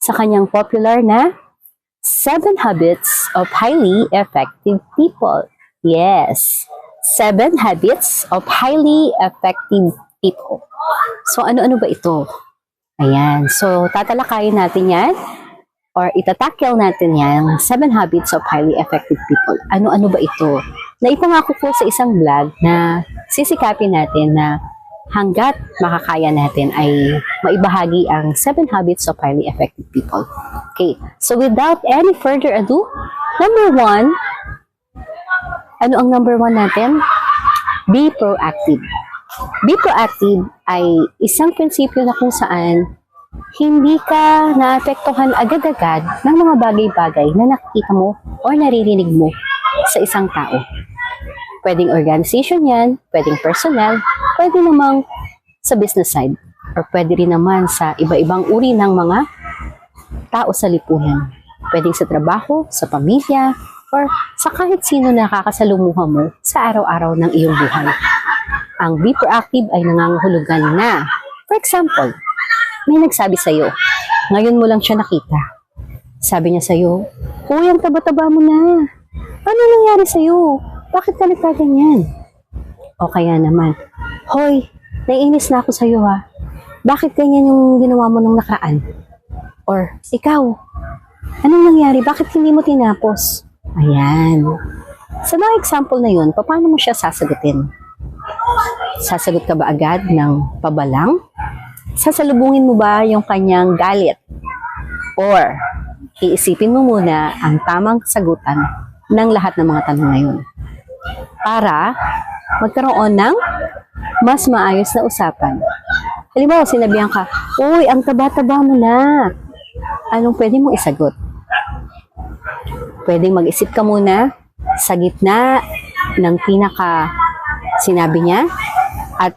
sa kanyang popular na 7 Habits of Highly Effective People. Yes, 7 Habits of Highly Effective People. So, ano-ano ba ito? Ayan. So, tatalakayin natin yan or itatakil natin yan, 7 Habits of Highly Effective People. Ano-ano ba ito? Naipangako ko sa isang vlog na sisikapin natin na hanggat makakaya natin ay maibahagi ang 7 Habits of Highly Effective People. Okay, so without any further ado, number 1, ano ang number 1 natin? Be proactive. Be proactive ay isang prinsipyo na kung saan hindi ka naapektuhan agad-agad ng mga bagay-bagay na nakikita mo o naririnig mo sa isang tao. Pwedeng organization yan, pwedeng personal, pwede namang sa business side, or pwede rin naman sa iba-ibang uri ng mga tao sa lipunan. Pwedeng sa trabaho, sa pamilya, or sa kahit sino na nakakasalumuha mo sa araw-araw ng iyong buhay. Ang be proactive ay nangangahulugan na, for example, may nagsabi sa'yo, ngayon mo lang siya nakita. Sabi niya sa'yo, "Uy, ang taba-taba mo na. Ano nangyari sa'yo? Bakit ka nagkaganyan?" O kaya naman, "Hoy, naiinis na ako sa'yo ha. Bakit ganyan yung ginawa mo nung nakaraan?" Or, "Ikaw, anong nangyari? Bakit hindi mo tinapos?" Ayan. Sa mga example na yun, paano mo siya sasagutin? Sasagot ka ba agad ng pabalang? Sasalubungin mo ba yung kanyang galit? Or, iisipin mo muna ang tamang sagutan ng lahat ng mga tanong na yun para magkaroon ng mas maayos na usapan. Halimbawa, sinabihan ka, "Uy, ang taba-taba mo na." Anong pwede mong isagot? Pwedeng mag-isip ka muna sa gitna ng pinaka sinabi niya at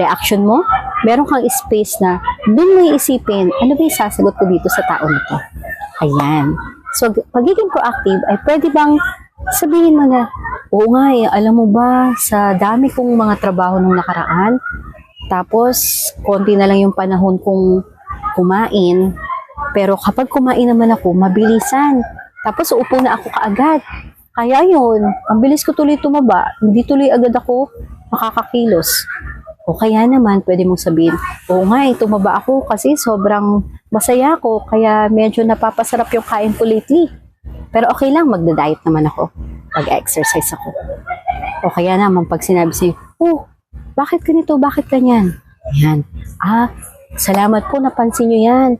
reaction mo. Meron kang space na doon mo iisipin, ano ba yung sasagot ko dito sa tao na to? Ayan. So, pagiging proactive ay pwede bang sabihin mo na, "Oo nga alam mo ba, sa dami kong mga trabaho nung nakaraan, tapos konti na lang yung panahon kong kumain, pero kapag kumain naman ako, mabilisan. Tapos uupo na ako kaagad. Kaya yun, ang bilis ko tuloy tumaba, hindi tuloy agad ako makakakilos." O kaya naman, pwede mong sabihin, "Oo nga tumaba ako kasi sobrang masaya ako, kaya medyo napapasarap yung kain ko lately. Pero okay lang, magda-diet naman ako. Pag-exercise ako." O kaya naman, pag sinabi sa'yo, "Oh, bakit ganito? Bakit ganyan?" Ayan. Salamat po, napansin nyo yan.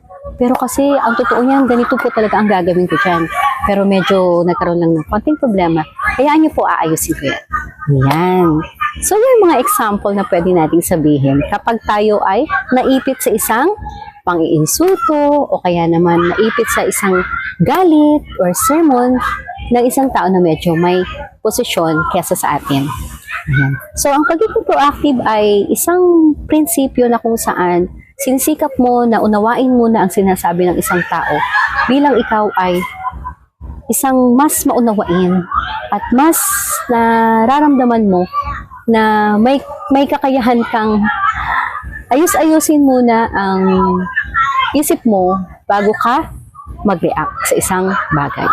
Pero kasi, ang totoo niyan, ganito po talaga ang gagawin ko dyan. Pero medyo nagkaroon lang ng konting problema. Hayaan nyo po, aayusin ko yan. Ayan. So, yung mga example na pwede nating sabihin kapag tayo ay naipit sa isang pang-iinsulto o kaya naman naipit sa isang galit or sermon ng isang tao na medyo may posisyon kesa sa atin. Ayan. So, ang pagiging proactive ay isang prinsipyo na kung saan sinisikap mo na unawain mo na ang sinasabi ng isang tao bilang ikaw ay isang mas maunawain at mas nararamdaman mo na may kakayahan kang ayus-ayusin muna ang isip mo bago ka mag-react sa isang bagay.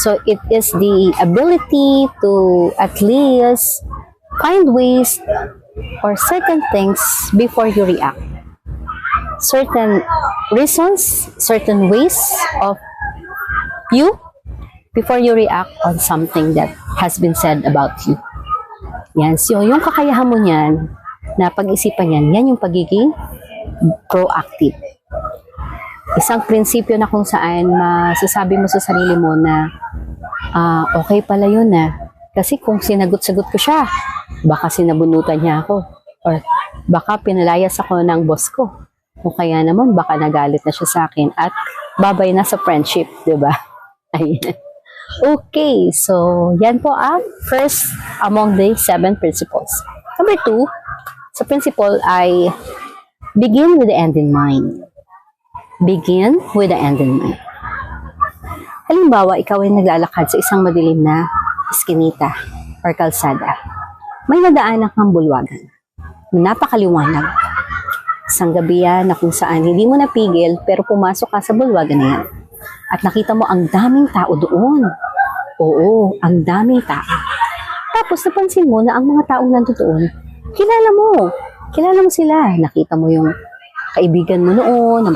So, it is the ability to at least find ways or certain things before you react. Certain reasons, certain ways of you before you react on something that has been said about you. Yan. So, yung kakayahan mo niyan, na pag-isipan yan yung pagiging proactive. Isang prinsipyo na kung saan masasabi mo sa sarili mo na, okay pala yun kasi kung sinagot-sagot ko siya, baka sinabunutan niya ako. Or baka pinalayas ako ng boss ko. O kaya naman, baka nagalit na siya sa akin at babay na sa friendship, di ba? Ayan. Okay, so yan po ang first among the 7 principles. Number 2, sa principle ay begin with the end in mind. Begin with the end in mind. Halimbawa, ikaw ay naglalakad sa isang madilim na eskinita or kalsada. May nadaanan kang bulwagan na napakaliwanag. Isang gabi yan na kung saan hindi mo napigil pero pumasok ka sa bulwagan na yan. At nakita mo ang daming tao doon. Oo, ang daming tao. Tapos napansin mo na ang mga taong nandoon, kilala mo. Kilala mo sila. Nakita mo yung kaibigan mo noon,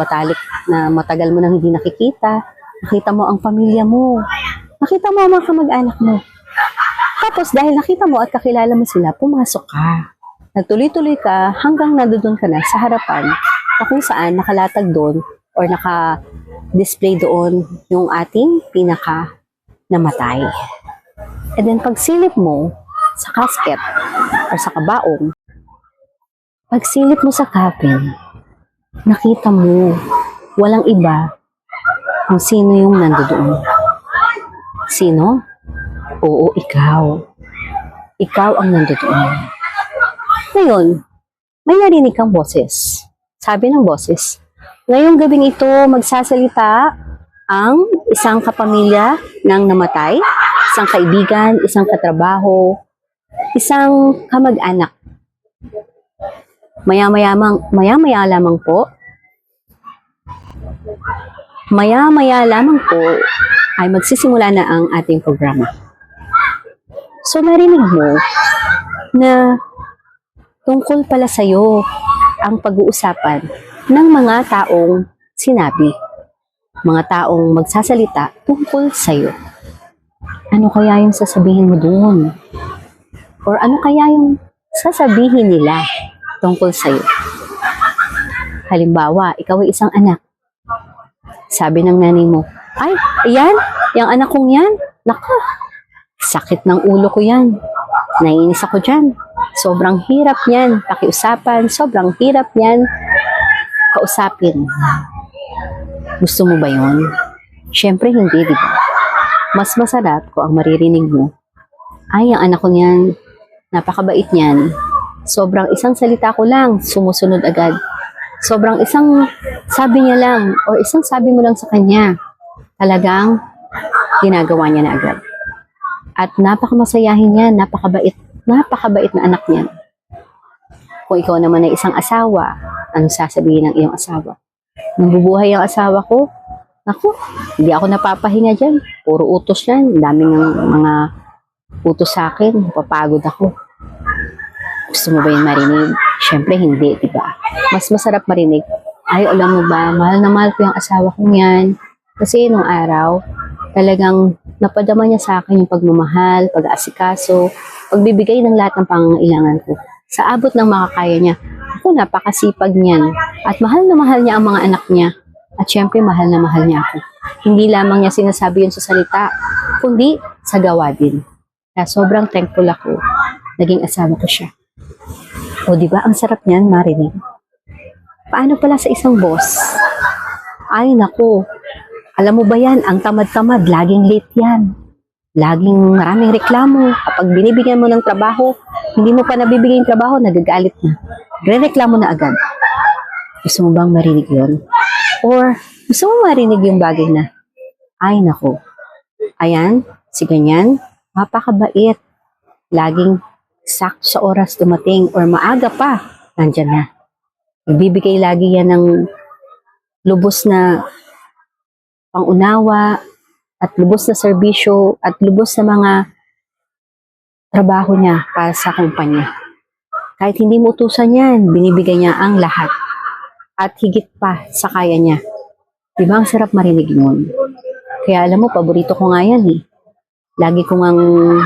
na matagal mo nang hindi nakikita. Nakita mo ang pamilya mo. Nakita mo ang mga kamag-anak mo. Tapos dahil nakita mo at kakilala mo sila, pumasok ka. Nagtuloy-tuloy ka hanggang nandoon ka na sa harapan na kung saan nakalatag doon or naka-display doon yung ating pinaka namatay. And then pagsilip mo sa casket or sa kabaong, pagsilip mo sa coffin, nakita mo walang iba kung sino yung nandoon. Sino? Oo, ikaw. Ikaw ang nandoon. Ngayon, may narinig kang boses. Sabi ng boses, ngayong gabing ito magsasalita ang isang kapamilya ng namatay, isang kaibigan, isang katrabaho, isang kamag-anak. Maya-maya lamang po ay magsisimula na ang ating programa. So narinig mo na tungkol pala sa'yo ang pag-uusapan ng mga taong sinabi. Mga taong magsasalita tungkol sa'yo. Ano kaya yung sasabihin mo doon? Or ano kaya yung sasabihin nila tungkol sa'yo? Halimbawa, ikaw ay isang anak. Sabi ng nanay mo, ay, ayan, yung anak kong yan. Naku, sakit ng ulo ko yan. Naiinis ako dyan. Sobrang hirap yan pakiusapan. Sobrang hirap yan kausapin. Gusto mo ba yun? Siyempre hindi, di ba? Mas masarap kung ang maririnig mo, ay, ang anak ko niyan, napakabait niyan. Sobrang isang salita ko lang, sumusunod agad. Sobrang isang sabi niya lang, o isang sabi mo lang sa kanya, talagang ginagawa niya na agad. At napakamasayahin niya, napakabait na anak niyan. Kung ikaw naman ay isang asawa, anong sasabihin ng iyong asawa? Nabubuhay ang asawa ko. Ako, hindi ako napapahinga dyan. Puro utos yan. Daming mga utos sa akin. Papagod ako. Gusto mo ba yung marinig? Siyempre hindi, di ba? Mas masarap marinig. Ay, alam mo ba, mahal na mahal ko yung asawa kong yan. Kasi nung araw, talagang napadama niya sa akin yung pagmamahal, pag-aasikaso, pagbibigay ng lahat ng pangangailangan ko. Sa abot ng makakaya niya. Ako, napakasipag niyan. At mahal na mahal niya ang mga anak niya. At syempre, mahal na mahal niya ako. Hindi lamang niya sinasabi yun sa salita, kundi sa gawa din. Kaya sobrang thankful ako. Naging asawa ko siya. O diba, ang sarap niyan marinig. Paano pala sa isang boss? Ay, naku. Alam mo ba yan, ang tamad-tamad, laging late yan. Laging maraming reklamo. Kapag binibigyan mo ng trabaho, hindi mo pa nabibigay yung trabaho, nagagalit na. Re-reklamo na agad. Gusto mo bang marinig yun? Or gusto mo marinig yung bagay na, ay nako, ayan, si ganyan, mapakabait. Laging sakto sa oras dumating or maaga pa, nandyan na. Nagbibigay lagi yan ng lubos na pangunawa at lubos na serbisyo at lubos na mga trabaho niya para sa kumpanya. Kahit hindi mo utusan yan, binibigay niya ang lahat. At higit pa sa kaya niya. Diba ang sarap marinig yun? Kaya alam mo, paborito ko nga yan eh. Lagi ko ngang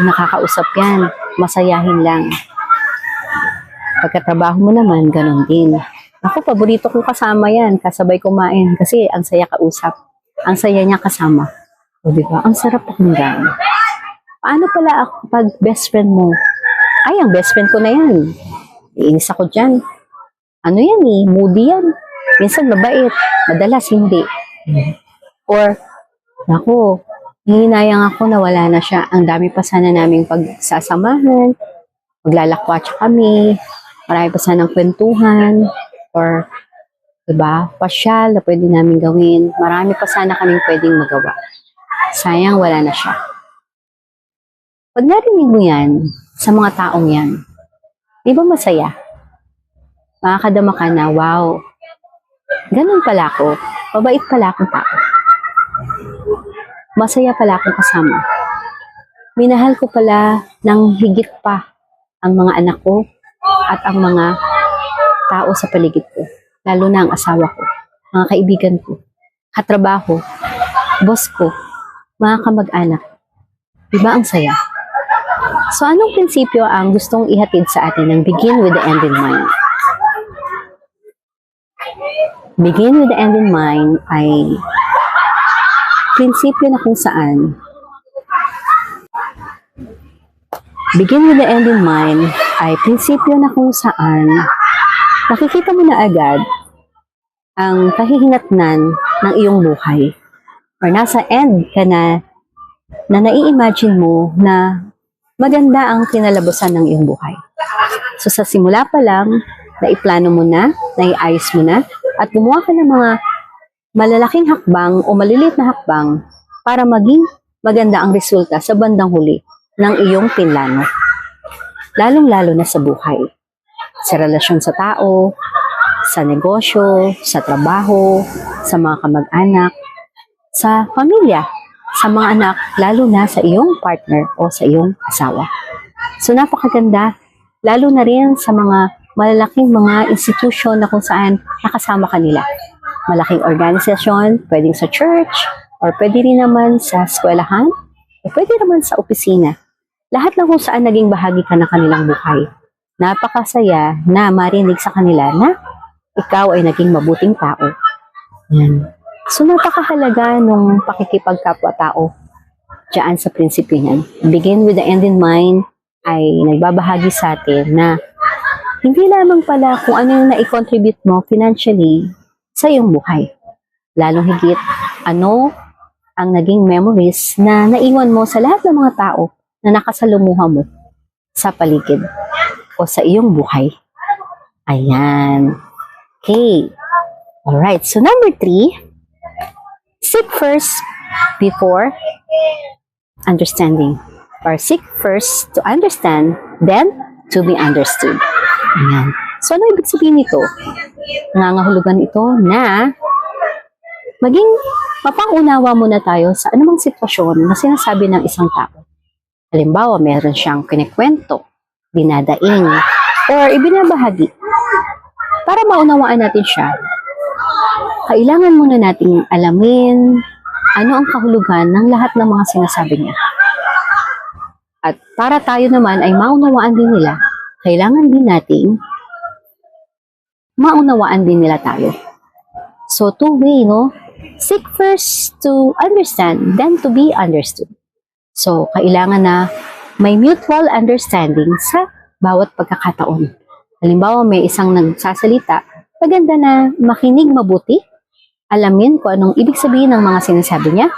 nakakausap yan. Masayahin lang. Pagkatrabaho mo naman, ganun din. Ako, paborito kong kasama yan. Kasabay kumain. Kasi ang saya kausap. Ang saya niya kasama. O diba? Ang sarap pakinggan. Paano pala ako pag best friend mo? Ay, ang best friend ko na yan. Iinis ako dyan. Ano yan eh? Moody yan. Minsan mabait. Madalas hindi. Or, naku, hihinayang ako na wala na siya. Ang dami pa sana naming pagsasamahan. Maglalakwatsa kami. Marami pa sanang kwentuhan. Or, diba, pasyal na pwede namin gawin. Marami pa sana kaming pwedeng magawa. Sayang, wala na siya. Pag narinig mo yan, sa mga taong yan, di ba masaya? makakadama ka na, wow, ganun pala ako, mabait pala akong tao. Masaya pala akong kasama. Minahal ko pala ng higit pa ang mga anak ko at ang mga tao sa paligid ko. Lalo na ang asawa ko, mga kaibigan ko, katrabaho, boss ko, mga kamag-anak. Diba ang saya? So anong prinsipyo ang gustong ihatid sa atin ng begin with the end in mind? Begin with the end in mind ay prinsipyo na kung saan begin with the end in mind ay prinsipyo na kung saan nakikita mo na agad ang kahihinatnan ng iyong buhay or nasa end ka na nai-imagine mo na maganda ang kinalabasan ng iyong buhay. So sa simula pa lang, naiplano mo na, naiayos mo na, at gumawa ka ng mga malalaking hakbang o maliliit na hakbang para maging maganda ang resulta sa bandang huli ng iyong pinlano. Lalong-lalo na sa buhay. Sa relasyon sa tao, sa negosyo, sa trabaho, sa mga kamag-anak, sa pamilya, sa mga anak, lalo na sa iyong partner o sa iyong asawa. So napakaganda, lalo na rin sa mga malalaking mga institusyon na kung saan nakasama ka nila. Malaking organisasyon, pwedeng sa church, or pwede rin naman sa eskwelahan, o pwede naman sa opisina. Lahat lang kung saan naging bahagi ka ng kanilang buhay. Napakasaya na marinig sa kanila na ikaw ay naging mabuting tao. Yan. So napakahalaga nung pakikipagkapwa-tao diyan sa prinsipyo niyan. Begin with the end in mind ay nagbabahagi sa atin na hindi lamang pala kung ano yung na-contribute mo financially sa iyong buhay. Lalong higit, ano ang naging memories na naiwan mo sa lahat ng mga tao na nakasalumuha mo sa paligid o sa iyong buhay. Ayan. Okay. Alright. So number 3, seek first before understanding. Or seek first to understand, then to be understood. Ayan. So, ano ibig sabihin nito? Nangangahulugan ito na maging mapang-unawa muna tayo sa anumang sitwasyon na sinasabi ng isang tao. Halimbawa, meron siyang kinikwento, dinadaing, or ibinabahagi. Para maunawaan natin siya, kailangan muna nating alamin ano ang kahulugan ng lahat ng mga sinasabi niya. At para tayo naman ay maunawaan din nila, kailangan din nating maunawaan din nila tayo. So, two-way, no? Seek first to understand, then to be understood. So, kailangan na may mutual understanding sa bawat pagkakataon. Halimbawa, may isang nagsasalita, maganda na makinig mabuti, alamin kung anong ibig sabihin ng mga sinasabi niya,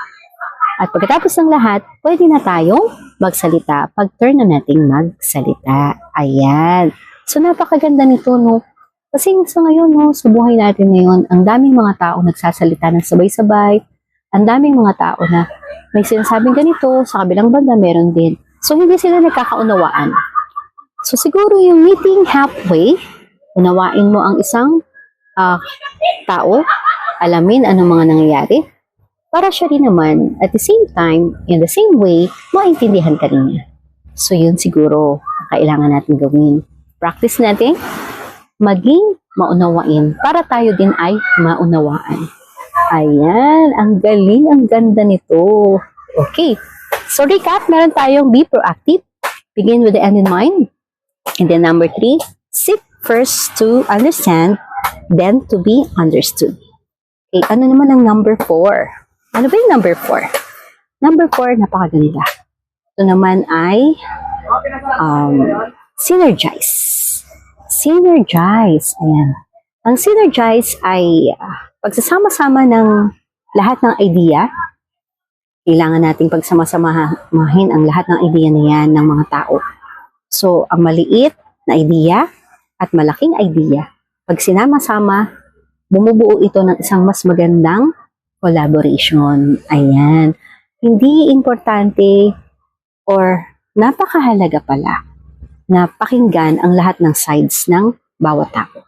at pagkatapos ng lahat, pwede na tayong magsalita pag turn na nating magsalita. Ayan. So, napakaganda nito, no? Kasi sa ngayon, no, sa buhay natin ngayon, ang daming mga tao nagsasalita ng sabay-sabay, ang daming mga tao na may sinasabing ganito, sa kabilang banda meron din. So, hindi sila nagkakaunawaan. So, siguro yung meeting halfway, unawain mo ang isang tao, alamin anong mga nangyayari, para siya rin naman, at the same time, in the same way, maintindihan ka rin niya. So, yun siguro kailangan natin gawin. Practice natin, maging maunawain, para tayo din ay maunawaan. Ayan, ang galing, ang ganda nito. Okay, so recap, meron tayong be proactive, begin with the end in mind, and then number 3, seek first to understand, then to be understood. Okay, ano naman ang number 4? Ano ba yung number 4? Number 4, napakaganda. Ito naman ay synergize. Synergize. Ayan. Ang synergize ay pagsasama-sama ng lahat ng idea. Kailangan nating pagsamasamahin ang lahat ng idea na yan ng mga tao. So, ang maliit na idea at malaking idea, pag sinama-sama, bumubuo ito ng isang mas magandang collaboration. Ayan. Hindi importante or napakahalaga pala na pakinggan ang lahat ng sides ng bawat tao.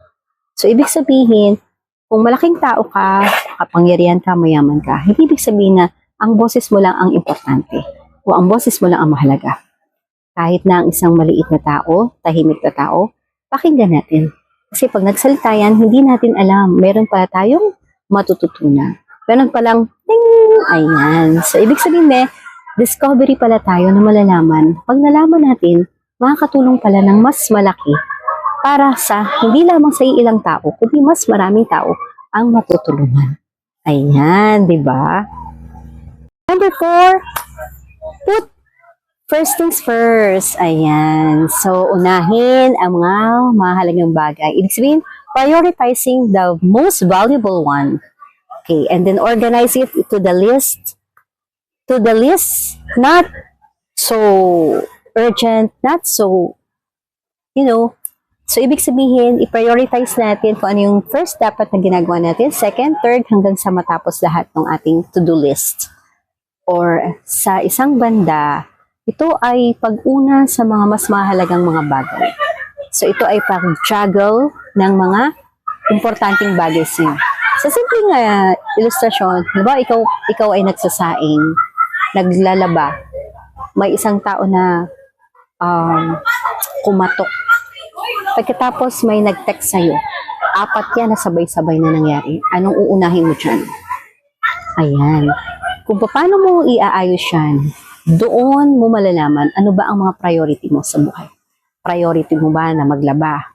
So, ibig sabihin, kung malaking tao ka, kapangyarihan ka, mayaman ka, hindi ibig sabihin na ang boses mo lang ang importante o ang boses mo lang ang mahalaga. Kahit na ang isang maliit na tao, tahimik na tao, pakinggan natin. Kasi pag nagsalita yan, hindi natin alam. Meron pala tayong matututunan. Meron palang, ting! Ayan. So, ibig sabihin discovery pala tayo na malalaman. Pag nalaman natin, makakatulong pala ng mas malaki para sa hindi lamang sa ilang tao, kundi mas maraming tao ang matutulungan. Ayan, di ba? Number 4, put first things first. Ayan. So, unahin ang mga mahalagang bagay. Ibig sabihin, prioritizing the most valuable one. Okay, and then organize it to the list. Not so urgent, not so, so ibig sabihin, i-prioritize natin kung ano yung first dapat na ginagawa natin, second, third, hanggang sa matapos lahat ng ating to-do list. Or sa isang banda, ito ay pag-una sa mga mas mahalagang mga bagay. So ito ay pag-juggle ng mga importanteng bagay siya. Sa simpleng ilustrasyon, diba, ikaw ay nagsasaing, naglalaba, may isang tao na kumatok. Pagkatapos may nag-text sa'yo, 4 yan na sabay-sabay na nangyari. Anong uunahin mo dyan? Ayan. Kung paano mo iaayos yan, doon mo malalaman ano ba ang mga priority mo sa buhay. Priority mo ba na maglaba?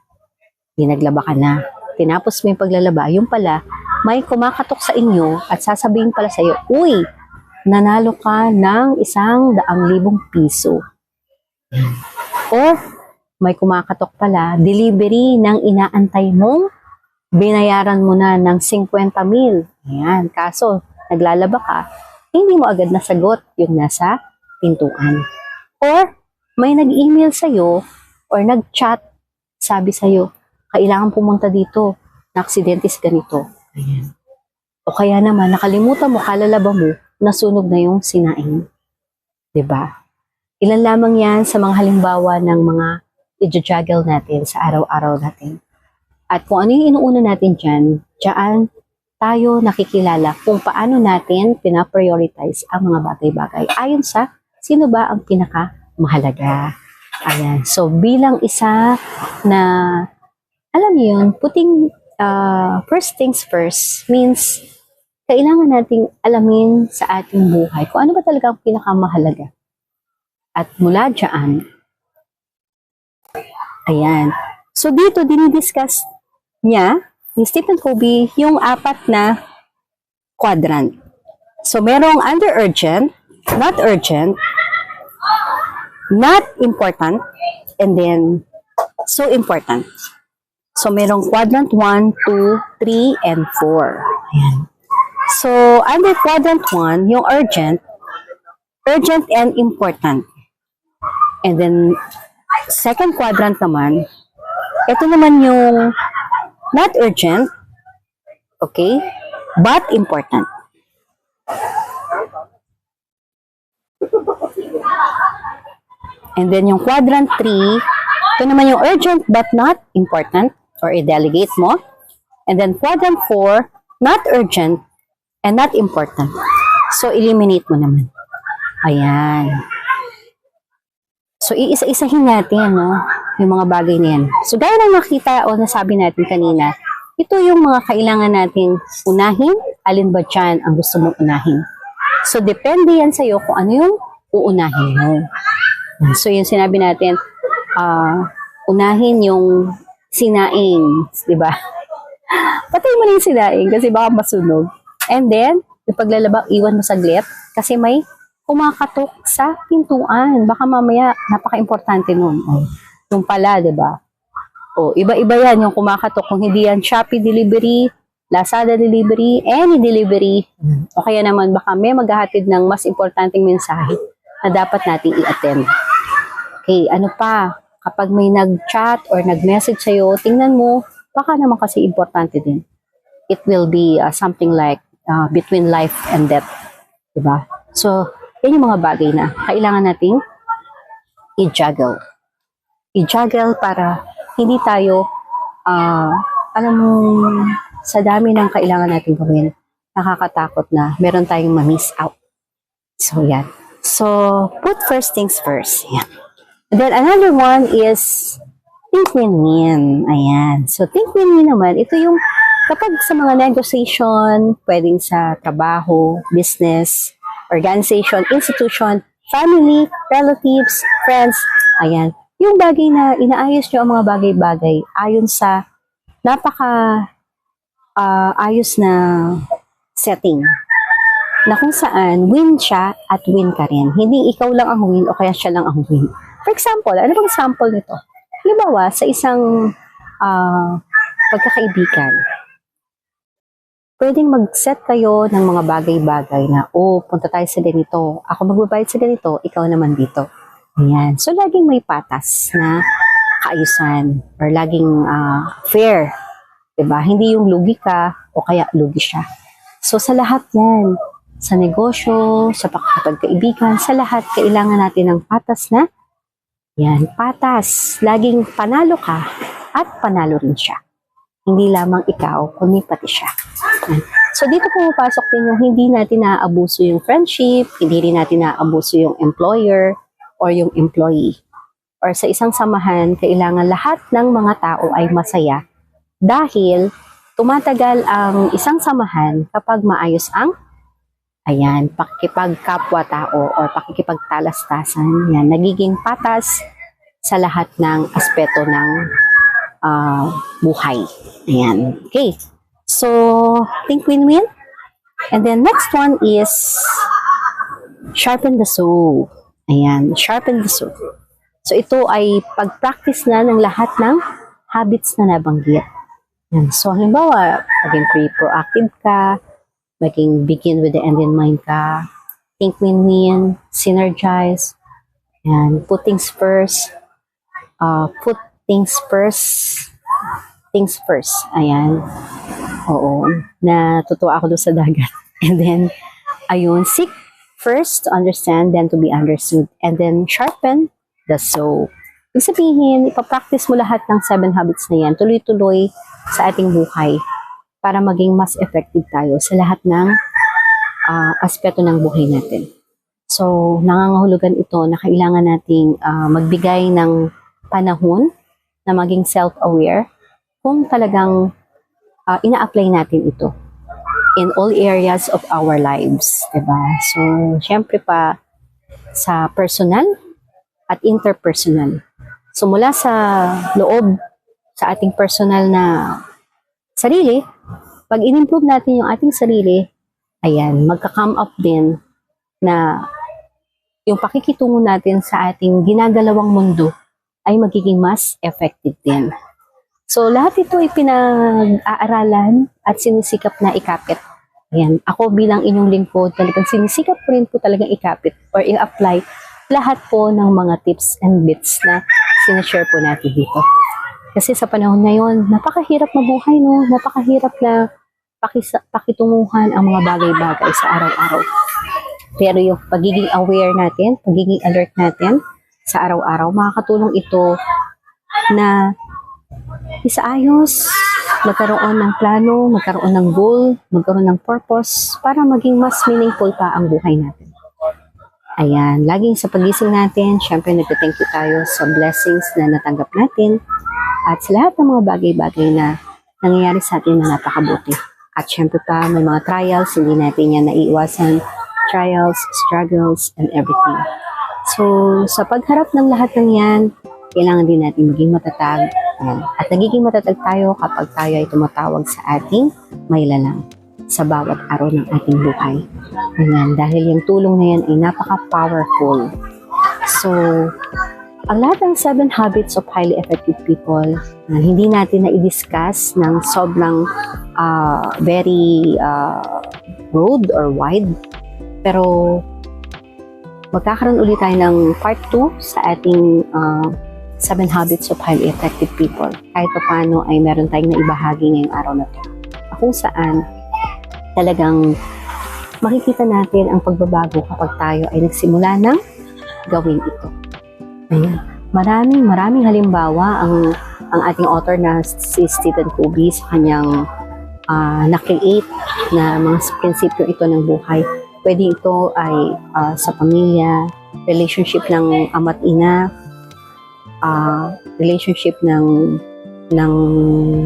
Hindi naglaba ka na. Tinapos mo yung paglalaba, yung pala, may kumakatok sa inyo at sasabihin pala sa'yo, uy, nanalo ka ng 100,000 piso. Or, may kumakatok pala, delivery ng inaantay mong binayaran mo na ng 50,000. Ayan, kaso, naglalaba ka, hindi mo agad nasagot yung nasa pintuan. Or, may nag-email sa'yo or nag-chat, sabi sa'yo, kailangan pumunta dito, na-aksidente sa ganito. Ayan. O kaya naman, nakalimutan mo, kalalaba mo, nasunog na yung sinaing. 'Di ba? Ilan lamang yan sa mga halimbawa ng mga i-juggle natin sa araw-araw natin. At kung ano yung inuuna natin dyan tayo nakikilala kung paano natin pina-prioritize ang mga bagay-bagay ayon sa sino ba ang pinakamahalaga. Ayan. So, bilang isa na, alam niyo yun, putting first things first means kailangan nating alamin sa ating buhay kung ano ba talaga ang pinakamahalaga. At mula dyan, ayan. So dito, dinidiscuss niya, ni Stephen Covey, yung 4 na quadrant. So merong under urgent, not important, and then so important. So merong quadrant 1, 2, 3, and 4. Ayan. So, under quadrant 1, yung urgent and important. And then, second quadrant naman, ito naman yung not urgent, okay, but important. And then, yung quadrant 3, ito naman yung urgent but not important, or i-delegate mo. And then, quadrant 4, not urgent, and not important. So, eliminate mo naman. Ayan. So, iisa-isahin natin, no? Yung mga bagay na yan. So, gaya ng nakita o nasabi natin kanina, ito yung mga kailangan natin unahin. Alin ba dyan ang gusto mong unahin? So, depende yan sa'yo kung ano yung uunahin mo. So, yung sinabi natin, unahin yung sinaing, di ba? Patay mo na yung sinaing kasi baka masunog. And then, yung paglalaba, iwan mo saglit kasi may kumakatok sa pintuan. Baka mamaya, napaka-importante nun. Yung pala, di ba? Iba-iba yan yung kumakatok. Kung hindi yan Shopee delivery, Lazada delivery, any delivery, o kaya naman baka may maghahatid ng mas importanteng mensahe na dapat natin i-attend. Okay, ano pa? Kapag may nag-chat or nag-message sa'yo, tingnan mo, baka naman kasi importante din. It will be something like between life and death. Diba? So, yan yung mga bagay na kailangan nating i-juggle. I-juggle para hindi tayo alam mo, sa dami ng kailangan natin gawin, nakakatakot na meron tayong ma-miss out. So, yan. So, put first things first. Yan. And then, another one is think win-win. Ayan. So, think win-win naman, ito yung kapag sa mga negotiation, pwedeng sa trabaho, business, organization, institution, family, relatives, friends, ayan. Yung bagay na inaayos nyo ang mga bagay-bagay ayon sa ayos na setting na kung saan win siya at win ka rin. Hindi ikaw lang ang win o kaya siya lang ang win. For example, ano bang sample nito? Halimbawa, sa isang pagkakaibigan, pwedeng mag-set kayo ng mga bagay-bagay na, punta tayo sa ganito. Ako magbabayad sa ganito, ikaw naman dito. Ayan. So, laging may patas na kaayusan or laging fair. Diba? Hindi yung lugi ka o kaya lugi siya. So, sa lahat yan, sa negosyo, sa pagkakaibigan, sa lahat, kailangan natin ng patas na, yan, patas. Laging panalo ka at panalo rin siya. Hindi lamang ikaw, kundi pati siya. Yan. So, dito pumapasok din yung hindi natin naaabuso yung friendship, hindi rin natin naaabuso yung employer or yung employee. Or sa isang samahan, kailangan lahat ng mga tao ay masaya dahil tumatagal ang isang samahan kapag maayos ang pakikipagkapwa-tao or pakikipagtalastasan. Yan, nagiging patas sa lahat ng aspeto ng buhay. Ayan. Okay. So, think win-win. And then next one is sharpen the saw. Ayan, sharpen the saw. So, ito ay pag-practice na ng lahat ng habits na nabanggit. Ayan. So, halimbawa, maging proactive ka, maging begin with the end in mind ka, think win-win, synergize, and put things first, things first. Ayan. Oo. Natutuwa ako doon sa dagat. And then, ayun, seek first to understand, then to be understood. And then, sharpen the saw. Ibig sabihin, ipapractice mo lahat ng 7 habits na yan, tuloy-tuloy sa ating buhay para maging mas effective tayo sa lahat ng aspeto ng buhay natin. So, nangangahulugan ito na kailangan nating magbigay ng panahon na maging self-aware kung talagang ina-apply natin ito in all areas of our lives, diba? So, syempre pa sa personal at interpersonal. So, mula sa loob, sa ating personal na sarili, pag in-improve natin yung ating sarili, ayan, magka-come up din na yung pakikitungo natin sa ating ginagalawang mundo ay magiging mas effective din. So, lahat ito ay pinag-aaralan at sinisikap na ikapit. Ayan, ako bilang inyong lingkod, talagang sinisikap ko rin po talagang ikapit or i-apply lahat po ng mga tips and bits na sinashare po natin dito. Kasi sa panahon ngayon, napakahirap mabuhay, no? Napakahirap na pakitunguhan ang mga bagay-bagay sa araw-araw. Pero yung pagiging aware natin, pagiging alert natin sa araw-araw, makakatulong ito na isaayos, magkaroon ng plano, magkaroon ng goal, magkaroon ng purpose para maging mas meaningful pa ang buhay natin. Ayan, laging sa pagising natin, syempre nagte-thank you tayo sa blessings na natanggap natin at sa lahat ng mga bagay-bagay na nangyayari sa atin na napakabuti. At syempre pa, may mga trials, hindi natin yan naiiwasan. Trials, struggles, and everything. So, sa pagharap ng lahat ng yan, kailangan din natin maging matatag. Ayan. At nagiging matatag tayo kapag tayo ay tumatawag sa ating may lalang sa bawat araw ng ating buhay. Ayan. Dahil yung tulong na yan ay napaka-powerful. So, ang lahat ng 7 habits of highly effective people na hindi natin na-discuss ng sobrang very broad or wide. Pero magkakaroon ulit tayo ng part 2 sa ating 7 habits of highly effective people. Kahit pa paano ay meron tayong naibahagi ngayong araw na ito. Kung saan talagang makikita natin ang pagbabago kapag tayo ay nagsimula ng gawin ito. Ayan. Maraming halimbawa ang ang ating author na si Stephen Covey sa kanyang na-create na mga prinsipyo ito ng buhay. Pwede ito ay sa pamilya, relationship ng ama't ina, relationship ng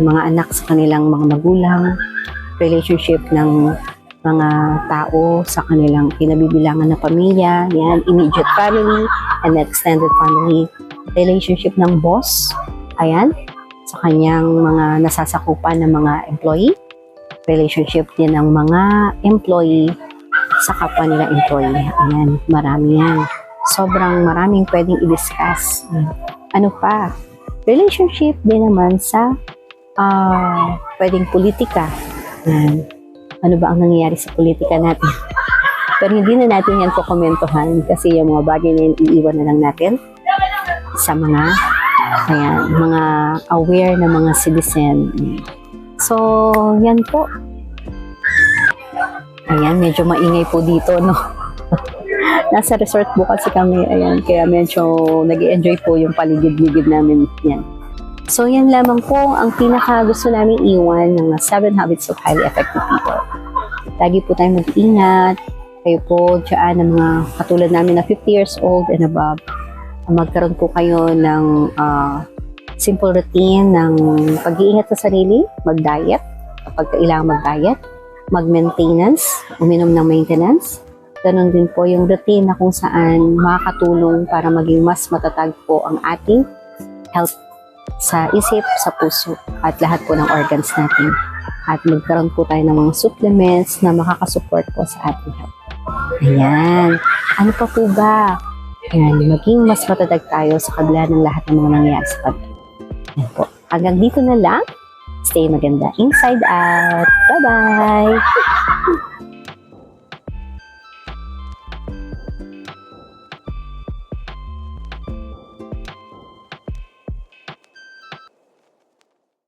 mga anak sa kanilang mga magulang, relationship ng mga tao sa kanilang kinabibilangan na pamilya, yan, immediate family and extended family, relationship ng boss, ayan, sa kanyang mga nasasakupan ng mga employee, relationship din ng mga employee sa kapwa nila employee. Ayan, marami yan. Sobrang maraming pwedeng i-discuss. Ano pa? Relationship din naman sa pwedeng politika. Ayan. Ano ba ang nangyayari sa politika natin? Pero hindi na natin yan kukomentuhan kasi yung mga bagay na yun, iiwan na lang natin sa mga aware na mga citizen. So, yan po. Ayan, medyo maingay po dito, no? Nasa resort po kasi kami, ayan, kaya medyo nag-enjoy po yung paligid-ligid namin, yan. So, yan lamang po ang pinaka gusto namin iwan ng 7 Habits of Highly Effective People. Lagi po tayong mag-ingat. Kayo po dyan ng mga katulad namin na 50 years old and above. Magkaroon po kayo ng simple routine ng pag-iingat sa sarili, mag-diet, kapag kailangan mag-diet, mag-maintenance, uminom ng maintenance. Ganon din po yung routine na kung saan makakatulong para maging mas matatag po ang ating health sa isip, sa puso, at lahat po ng organs natin. At magkaroon po tayo ng mga supplements na makakasupport po sa ating health. Ayan. Ano pa po ba? Ayan, maging mas matatag tayo sa kabila ng lahat ng mga nangyayari sa pagkakas. Ayan po. Hanggang dito na lang. Stay maganda inside out. Bye-bye!